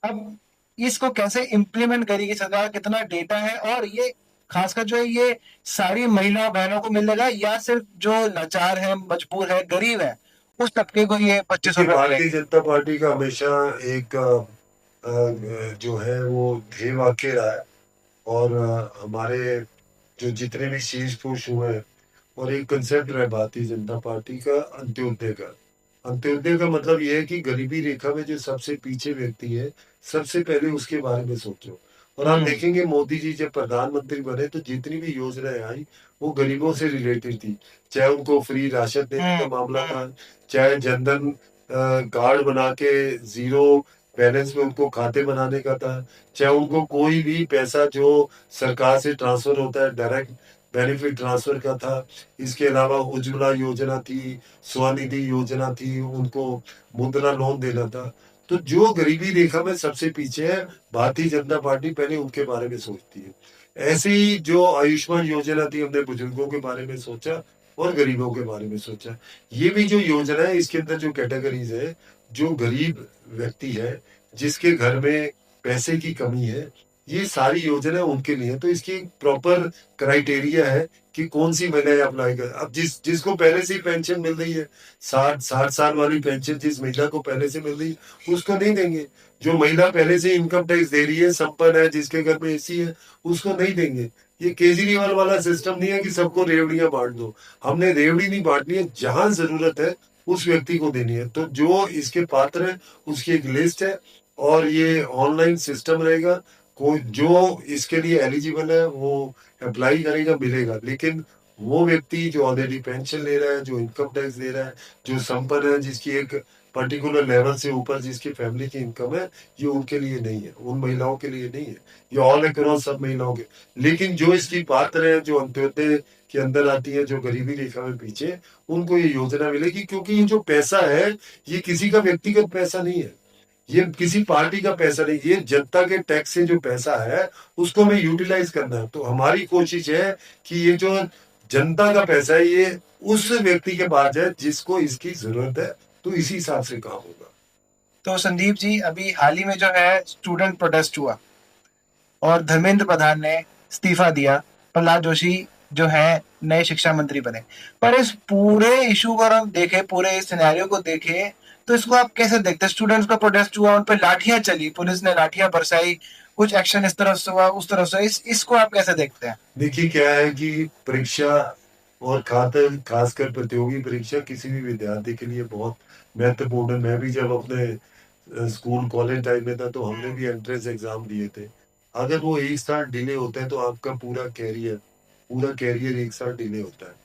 अब इसको कैसे इम्प्लीमेंट करेगी सरकार, कितना डेटा है, और ये खासकर जो है ये सारी महिला बहनों को मिलेगा या सिर्फ जो लाचार है, मजबूर है, गरीब है, उस तबके को ये 2500 रुपए भारतीय मिलेंगे? जनता पार्टी का हमेशा एक जो है वो ध्येय वाक्य रहा है। और हमारे जो जितने भी शीर्ष पुरुष हुए हैं, और एक कंसेप्ट रहा है भारतीय जनता पार्टी का, अंत्योदय का। अंत्योदय का मतलब यह है कि गरीबी रेखा में जो सबसे पीछे व्यक्ति है, सबसे पहले उसके बारे में सोचो। और आप देखेंगे मोदी जी जब प्रधानमंत्री बने तो जितनी भी योजनाएं आई वो गरीबों से रिलेटेड थी। चाहे उनको फ्री राशन देने का मामला था, चाहे जनधन कार्ड बना के जीरो बैलेंस में उनको खाते बनाने का था, चाहे उनको कोई भी पैसा जो सरकार से ट्रांसफर होता है डायरेक्ट बेनिफिट ट्रांसफर का था। इसके अलावा उज्ज्वला योजना थी, स्वनिधि योजना थी, उनको मुद्रा लोन देना था। तो जो गरीबी रेखा में सबसे पीछे है, भारतीय जनता पार्टी पहले उनके बारे में सोचती है। ऐसे ही जो आयुष्मान योजना थी, हमने बुजुर्गों के बारे में सोचा और गरीबों के बारे में सोचा। ये भी जो योजना है इसके अंदर जो कैटेगरीज है, जो गरीब व्यक्ति है, जिसके घर में पैसे की कमी है, ये सारी योजना उनके लिए। तो इसकी प्रॉपर क्राइटेरिया है कि कौन सी महिलाएं अप्लाई कर। अब जिसको पहले से ही पेंशन मिल रही है, 60 साल वाली पेंशन जिस महिला को पहले से मिल रही है उसको नहीं देंगे। जो महिला पहले से इनकम टैक्स दे रही है, संपन्न है, जिसके घर में एसी है, उसको नहीं देंगे। ये केजरीवाल वाला सिस्टम नहीं है कि सबको रेवड़ियां बांट दो। हमने रेवड़ी नहीं बांटनी है, जहां जरूरत है उस व्यक्ति को देनी है। तो जो इसके पात्र है उसकी एक लिस्ट है, और ये ऑनलाइन सिस्टम रहेगा। कोई जो इसके लिए एलिजिबल है वो अप्लाई करेगा, मिलेगा। लेकिन वो व्यक्ति जो ऑलरेडी पेंशन ले रहा है, जो इनकम टैक्स दे रहा है, जो संपन्न है, जिसकी एक पर्टिकुलर लेवल से ऊपर जिसकी फैमिली की इनकम है, ये उनके लिए नहीं है, उन महिलाओं के लिए नहीं है। ये ऑल अक्रॉस सब महिलाओं के। लेकिन जो इसकी पात्र है, जो अंत्योदय के अंदर आती है, जो गरीबी रेखा में पीछे, उनको ये योजना मिलेगी। क्योंकि ये जो पैसा है ये किसी का व्यक्तिगत पैसा नहीं है, ये किसी पार्टी का पैसा नहीं, ये जनता के टैक्स से जो पैसा है उसको हमें यूटिलाइज करना है। तो हमारी कोशिश है कि ये जो जनता का पैसा है ये उस व्यक्ति के पास है जिसको इसकी जरूरत है, तो इसी हिसाब से काम होगा। तो संदीप जी, अभी हाल ही में जो है स्टूडेंट प्रोटेस्ट हुआ और धर्मेंद्र प्रधान ने इस्तीफा दिया, प्रहलाद जोशी जो है नए शिक्षा मंत्री बने। पर इस पूरे इशू को अगर हम देखें, पूरे सिनेरियो को देखें, तो इसको आप कैसे देखते हैं? स्टूडेंट्स का प्रोटेस्ट हुआ, उन पर लाठियां चली, पुलिस ने लाठियां बरसाई, कुछ एक्शन इस तरफ से हुआ, उस तरफ से, इसको आप कैसे देखते हैं? देखिए क्या है कि परीक्षा और खासकर प्रतियोगी परीक्षा किसी भी विद्यार्थी के लिए बहुत महत्वपूर्ण है। मैं भी जब अपने स्कूल कॉलेज टाइम में था तो हमने भी एंट्रेंस एग्जाम दिए थे। अगर वो एक साल डिले होता है तो आपका पूरा कैरियर एक साल डिले होता है।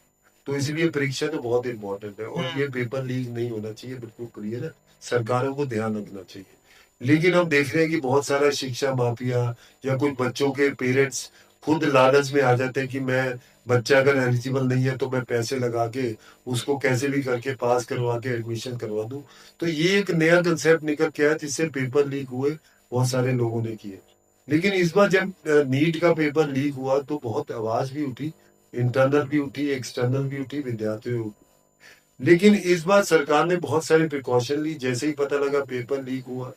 तो इसलिए परीक्षा तो बहुत इंपॉर्टेंट है और ये पेपर लीक नहीं होना चाहिए, बिल्कुल क्लियर है। सरकारों को ध्यान रखना चाहिए। लेकिन हम देख रहे हैं कि बहुत सारा शिक्षा माफिया या कुछ बच्चों के पेरेंट्स खुद लालच में आ जाते हैं कि मैं बच्चा अगर एलिजिबल नहीं है तो मैं पैसे लगा के उसको कैसे भी करके पास करवा के एडमिशन करवा दूं। तो ये एक नया कंसेप्ट निकल के आया जिससे पेपर लीक हुए, बहुत सारे लोगों ने किए। लेकिन इस बार जब नीट का पेपर लीक हुआ तो बहुत आवाज भी उठी, इंटरनल भी उठी, एक्सटर्नल भी उठी, विद्यार्थियों भी। लेकिन इस बार सरकार ने बहुत सारे प्रिकॉशन ली। जैसे ही पता लगा पेपर लीक हुआ,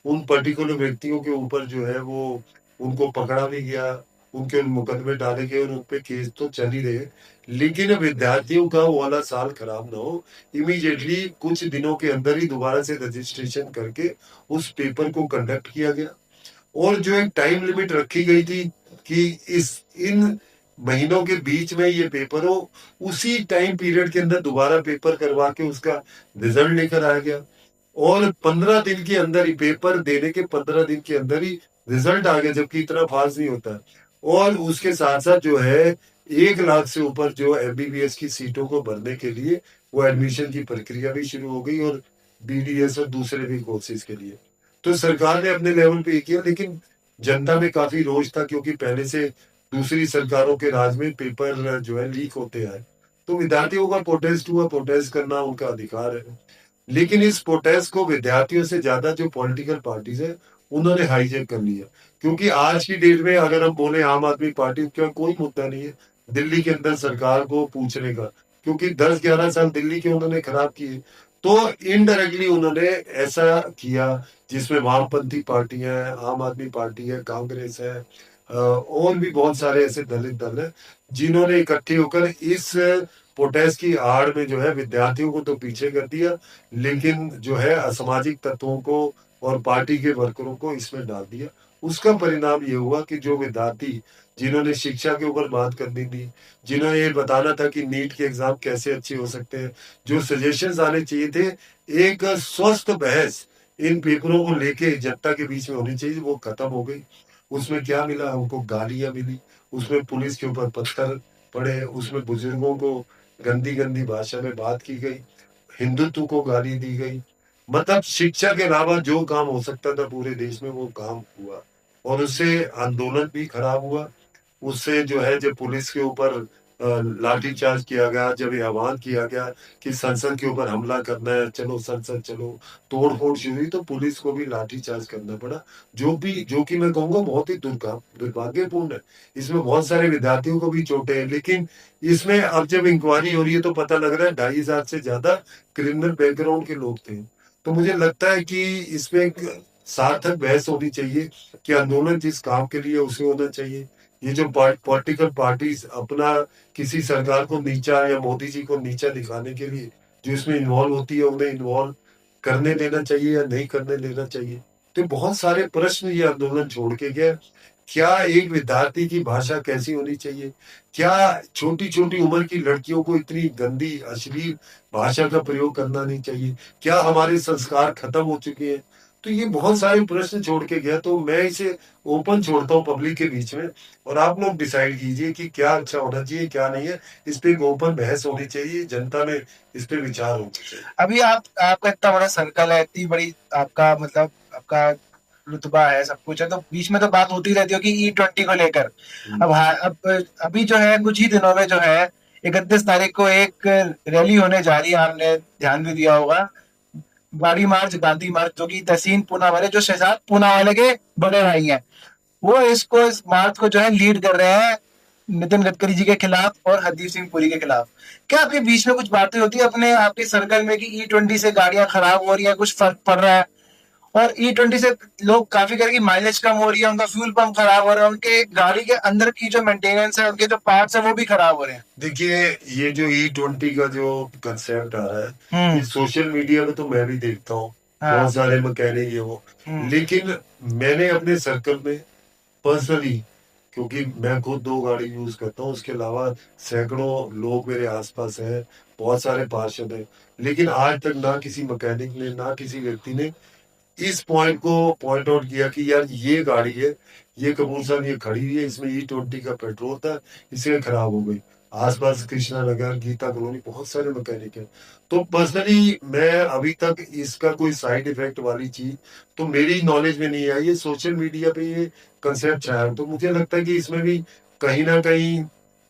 उन पर्टिकुलर व्यक्तियों के ऊपर जो है वो उनको पकड़ा भी गया, उनके मुकदमे डाले गए और उन पे केस तो चल ही रहे। लेकिन विद्यार्थियों का वो वाला साल खराब ना हो, इमीडिएटली कुछ दिनों के अंदर ही दोबारा से रजिस्ट्रेशन करके उस पेपर को कंडक्ट किया गया। और जो एक टाइम लिमिट रखी गई थी कि इस इन महीनों के बीच में ये पेपर हो, उसी टाइम पीरियड के अंदर दोबारा पेपर करवा के उसका रिजल्ट लेकर आया गया। और 15 दिन के अंदर ही, पेपर देने के 15 दिन के अंदर ही रिजल्ट आ गया, जबकि इतना फास्ट नहीं होता। और उसके साथ साथ जो है 1 लाख से ऊपर जो एमबीबीएस की सीटों को भरने के लिए वो एडमिशन की प्रक्रिया भी शुरू हो गई, और बीडीएस और दूसरे भी कोर्सेज के लिए। तो सरकार ने अपने लेवल पे किया, लेकिन जनता में काफी रोष था क्योंकि पहले से दूसरी सरकारों के राज में पेपर जो है लीक होते आए। तो विद्यार्थियों का प्रोटेस्ट हुआ, प्रोटेस्ट करना उनका अधिकार है। लेकिन इस प्रोटेस्ट को विद्यार्थियों से ज्यादा जो पॉलिटिकल पार्टीज है उन्होंने हाईजैक कर लिया। क्योंकि आज की डेट में अगर हम बोले आम आदमी पार्टी का कोई मुद्दा नहीं है दिल्ली के अंदर सरकार को पूछने का, क्योंकि 10-11 साल दिल्ली के उन्होंने खराब किए। तो इनडायरेक्टली उन्होंने ऐसा किया जिसमें वामपंथी पार्टियां हैं, आम आदमी पार्टी है, कांग्रेस है, और भी बहुत सारे ऐसे दलित दल है जिन्होंने इकट्ठे होकर इस प्रोटेस्ट की आड़ में जो है विद्यार्थियों को तो पीछे कर दिया, लेकिन जो है असामाजिक तत्वों को और पार्टी के वर्करों को इसमें डाल दिया। उसका परिणाम ये हुआ कि जो विद्यार्थी जिन्होंने शिक्षा के ऊपर बात करनी थी, जिन्होंने ये बताना था कि नीट के एग्जाम कैसे अच्छे हो सकते हैं, जो सजेशंस आने चाहिए थे, एक स्वस्थ बहस इन पेपरों को लेके जनता के बीच में होनी चाहिए, वो खत्म हो गई। उसमें क्या मिला? हमको गालियां मिली, उसमें पुलिस के ऊपर पत्थर पड़े, उसमें बुजुर्गों को गंदी गंदी भाषा में बात की गई, हिंदुत्व को गाली दी गई। मतलब शिक्षा के अलावा जो काम हो सकता था पूरे देश में वो काम हुआ, और उससे आंदोलन भी खराब हुआ। उससे जो है जब पुलिस के ऊपर लाठीचार्ज किया गया, जब ये आह्वान किया गया कि संसद के ऊपर हमला करना है, चलो संसद चलो, तोड़ फोड़ शुरू हुई, तो पुलिस को भी लाठीचार्ज करना पड़ा। जो कि मैं कहूंगा बहुत ही दुर्भाग्यपूर्ण है। इसमें बहुत सारे विद्यार्थियों को भी चोटें हैं, लेकिन इसमें अब जब इंक्वायरी हो रही है तो पता लग रहा है 2,500 से ज्यादा क्रिमिनल बैकग्राउंड के लोग थे। तो मुझे लगता है कि इसमें एक सार्थक बहस होनी चाहिए कि आंदोलन जिस काम के लिए उसे होना चाहिए। ये जो पॉलिटिकल पार्टीज अपना किसी सरकार को नीचा या मोदी जी को नीचा दिखाने के लिए जो इसमें इन्वॉल्व होती है, उन्हें इन्वॉल्व करने देना चाहिए या नहीं करने देना चाहिए। तो बहुत सारे प्रश्न ये आंदोलन छोड़ के गया। क्या एक विद्यार्थी की भाषा कैसी होनी चाहिए? क्या छोटी छोटी उम्र की लड़कियों को इतनी गंदी अश्लील भाषा का प्रयोग करना नहीं चाहिए? क्या हमारे संस्कार खत्म हो चुके हैं? तो ये बहुत सारे प्रश्न छोड़ के गया। तो मैं इसे ओपन छोड़ता हूँ पब्लिक के बीच में, और आप लोग डिसाइड कीजिए कि क्या अच्छा होना चाहिए, क्या नहीं है। इस पे एक ओपन बहस होनी चाहिए, जनता में इस पे विचार होना चाहिए। अभी आपका इतना बड़ा सर्कल है, इतनी बड़ी आपका मतलब आपका रुतबा है, सब कुछ है, तो बीच में तो बात होती रहती है कि E20 को लेकर। अब अभी जो है कुछ ही दिनों में जो है 31 तारीख को एक रैली होने जा रही है, आपने ध्यान भी दिया होगा, गाड़ी मार्च, गांधी मार्च, जो कि तहसीन पूना वाले, जो शहजाद पूना वाले के बड़े भाई हैं, वो इस मार्च को जो है लीड कर रहे हैं नितिन गडकरी जी के खिलाफ और हरदीप सिंह पुरी के खिलाफ। क्या आपके बीच में कुछ बातें होती है अपने आपके सर्कल में कि E20 से गाड़ियां खराब हो रही है, कुछ फर्क पड़ रहा है? और E20 से लोग काफी कह रहे हैं कि माइलेज कम हो रही है, उनका फ्यूल पंप खराब हो रहा है, उनके गाड़ी के अंदर की जो मेंटेनेंस है, उनके जो पार्ट्स है वो भी खराब हो रहे हैं। देखिए, ये जो E20 का जो कंसेप्ट आ रहा है, ये हम्म। सोशल मीडिया में तो मैं भी देखता हूँ, हाँ। बहुत सारे मैकेनिक ये वो, हम्म। लेकिन मैंने अपने सर्कल में पर्सनली, क्योंकि मैं खुद 2 गाड़ी यूज करता हूँ, उसके अलावा सैकड़ों लोग मेरे आसपास हैं, बहुत सारे पार्षद हैं, लेकिन आज तक ना किसी मैकेनिक ने, ना किसी व्यक्ति ने इस पॉइंट को पॉइंट आउट किया कि यार ये गाड़ी है, ये कपूर साहब ये खड़ी हुई है, इसमें E20 का पेट्रोल था, इसलिए खराब हो गई। आसपास कृष्णा नगर, गीता कॉलोनी, बहुत सारे मैकेनिक हैं। तो पर्सनली मैं अभी तक इसका कोई साइड इफेक्ट वाली चीज तो मेरी नॉलेज में नहीं आई। ये सोशल मीडिया पे ये कंसेप्ट छाया, तो मुझे लगता है कि इसमें भी कहीं ना कहीं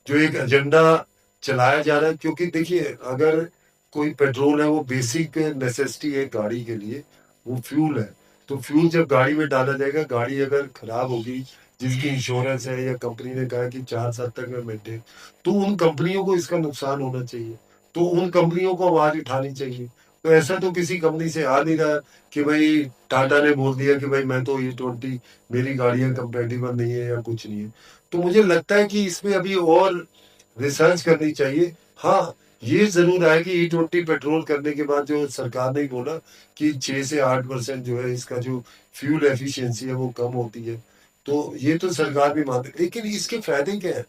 जो एक एजेंडा चलाया जा रहा है, क्योंकि देखिए, अगर कोई पेट्रोल है वो बेसिक नेसेसिटी है गाड़ी के लिए, वो फ्यूल है। तो फ्यूल जब गाड़ी में डाला जाएगा, गाड़ी अगर खराब होगी, जिसकी इंश्योरेंस है या कंपनी ने कहा कि 4 साल तक में मेंटेन, तो उन कंपनियों को इसका नुकसान होना चाहिए, तो उन कंपनियों को आवाज उठानी चाहिए। तो ऐसा तो किसी कंपनी से आ नहीं रहा कि भाई टाटा ने बोल दिया कि भाई मैं तो E20, मेरी गाड़ियां कंपेटिबल नहीं है या कुछ नहीं है। तो मुझे लगता है कि इसमें अभी और रिसर्च करनी चाहिए। हाँ, ये जरूर है कि E20 पेट्रोल करने के बाद जो सरकार ने बोला कि 6 से 8% जो है इसका जो फ्यूल एफिशिएंसी है वो कम होती है, तो ये तो सरकार भी मानती है, लेकिन इसके फायदे क्या है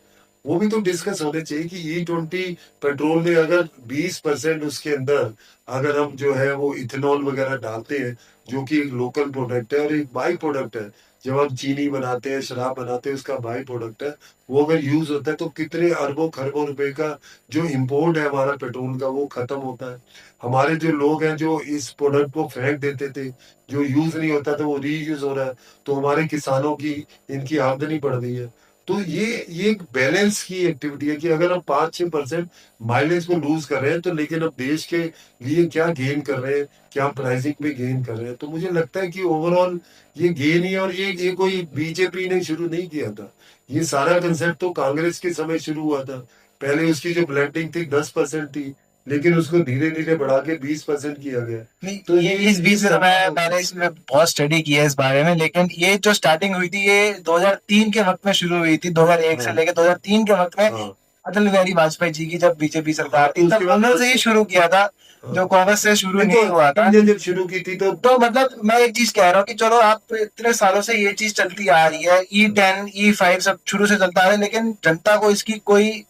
वो भी तो डिस्कस होने चाहिए कि E20 पेट्रोल में अगर 20% उसके अंदर अगर हम जो है वो इथेनॉल वगैरह डालते हैं, जो कि एक लोकल प्रोडक्ट है और एक बाई प्रोडक्ट है, जब हम चीनी बनाते हैं, शराब बनाते हैं, उसका बाई प्रोडक्ट है, वो अगर यूज होता है तो कितने अरबों खरबों रुपए का जो इम्पोर्ट है हमारा पेट्रोल का वो खत्म होता है। हमारे जो लोग हैं जो इस प्रोडक्ट को फेंक देते थे, जो यूज नहीं होता था वो रीयूज हो रहा है, तो हमारे किसानों की इनकी आमदनी बढ़ रही है। तो ये एक बैलेंस की एक्टिविटी है कि अगर हम 5-6% माइलेज को लूज कर रहे हैं, तो लेकिन अब देश के लिए क्या गेन कर रहे हैं, क्या प्राइसिंग में गेन कर रहे हैं। तो मुझे लगता है कि ओवरऑल ये गेन ही है, और ये कोई बीजेपी ने शुरू नहीं किया था, ये सारा कंसेप्ट तो कांग्रेस के समय शुरू हुआ था। पहले उसकी जो ब्लेंडिंग थी 10% थी, लेकिन उसको धीरे धीरे बढ़ा के 20% किया गया। नहीं, तो ये इस बीच में मैंने इसमें बहुत स्टडी किया है इस बारे में, लेकिन ये जो स्टार्टिंग हुई थी ये 2003 के वक्त में शुरू हुई थी। 2001 से हाँ लेकर 2003 के वक्त में हाँ अटल बिहारी वाजपेयी जी की जब बीजेपी सरकार हाँ, थी, उसके तब बाद उन्होंने से ही शुरू किया था, हाँ। जो कांग्रेस से शुरू नहीं नहीं तो हुआ था। हमने जब शुरू की थी तो मतलब मैं एक चीज कह रहा हूँ कि चलो आप इतने सालों से ये चीज चलती आ रही है, E10 E5 सब शुरू से चलता आ रहा है, लेकिन जनता को इसकी कोई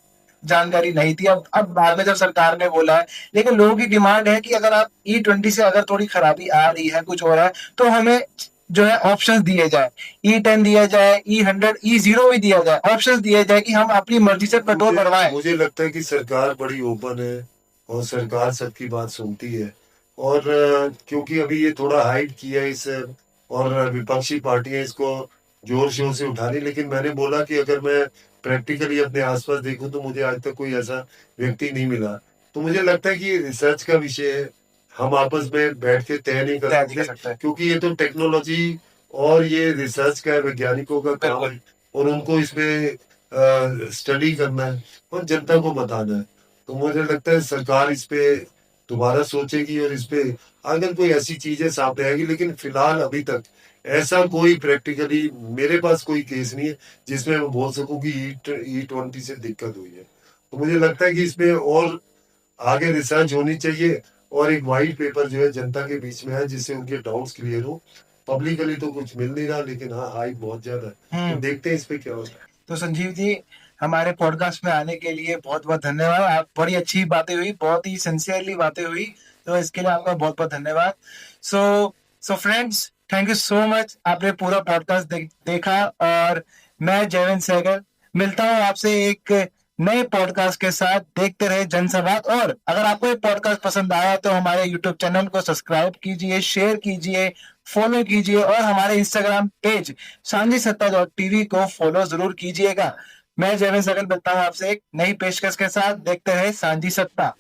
जानकारी नहीं थी। अब बाद में जब सरकार ने बोला है, लेकिन लोगों की डिमांड है कि अगर आप E20 से अगर थोड़ी खराबी आ रही है, कुछ हो रहा है, तो हमें जो है ऑप्शंस दिए जाए, E10 दिया जाए, E100 E0 भी दिया जाए, ऑप्शंस दिए जाए कि हम अपनी मर्जी से पेट्रोल भरवाएं। मुझे लगता है कि सरकार बड़ी ओपन है और सरकार सबकी बात सुनती है। और क्योंकि अभी ये थोड़ा हाइड किया है इस, और विपक्षी पार्टियां इसको जोर शोर से उठा रही, लेकिन मैंने बोला कि अगर मैं प्रैक्टिकली अपने आसपास देखूं तो मुझे आज तक कोई ऐसा व्यक्ति नहीं मिला। तो मुझे लगता है कि ये रिसर्च का विषय है, हम आपस में बैठ के तय नहीं कर तय नहीं कर सकते, सकते। क्योंकि ये तो टेक्नोलॉजी और ये रिसर्च का है, वैज्ञानिकों का काम बिल्कुल। है, और उनको इसमें स्टडी करना है और जनता को बताना है। तो मुझे लगता है सरकार इस पे दोबारा सोचेगी और इस पे अगर कोई ऐसी चीजें सामने आएगी, लेकिन फिलहाल अभी तक ऐसा कोई प्रैक्टिकली मेरे पास कोई केस नहीं है जिसमें मैं बोल सकूं कि E20 से दिक्कत हुई है। तो मुझे लगता है कि इसमें और आगे रिसर्च होनी चाहिए, और एक वाइट पेपर जो है जनता के बीच में है जिससे उनके डाउट्स क्लियर हो। पब्लिकली तो कुछ मिल नहीं रहा, लेकिन हाँ हाइप बहुत ज्यादा है, तो देखते हैं इस पे क्या होता है। तो संजीव जी, हमारे पॉडकास्ट में आने के लिए बहुत बहुत धन्यवाद। आप बड़ी अच्छी बातें हुई, बहुत ही सिंसियरली बातें हुई, तो इसके लिए आपका बहुत बहुत धन्यवाद। So so friends, thank you so much, आपने पूरा पॉडकास्ट देखा। और मैं जयवंत सहगल मिलता हूँ आपसे एक नए पॉडकास्ट के साथ। देखते रहे जनसंवाद। और अगर आपको ये पॉडकास्ट पसंद आया तो हमारे यूट्यूब चैनल को सब्सक्राइब कीजिए, शेयर कीजिए, फॉलो कीजिए, और हमारे इंस्टाग्राम पेज सांझी सत्ता .tv को फॉलो जरूर कीजिएगा। मैं जयवेंद्र सकल मिलता हूँ आपसे एक नई पेशकश के साथ। देखते रहे सांझी सत्ता।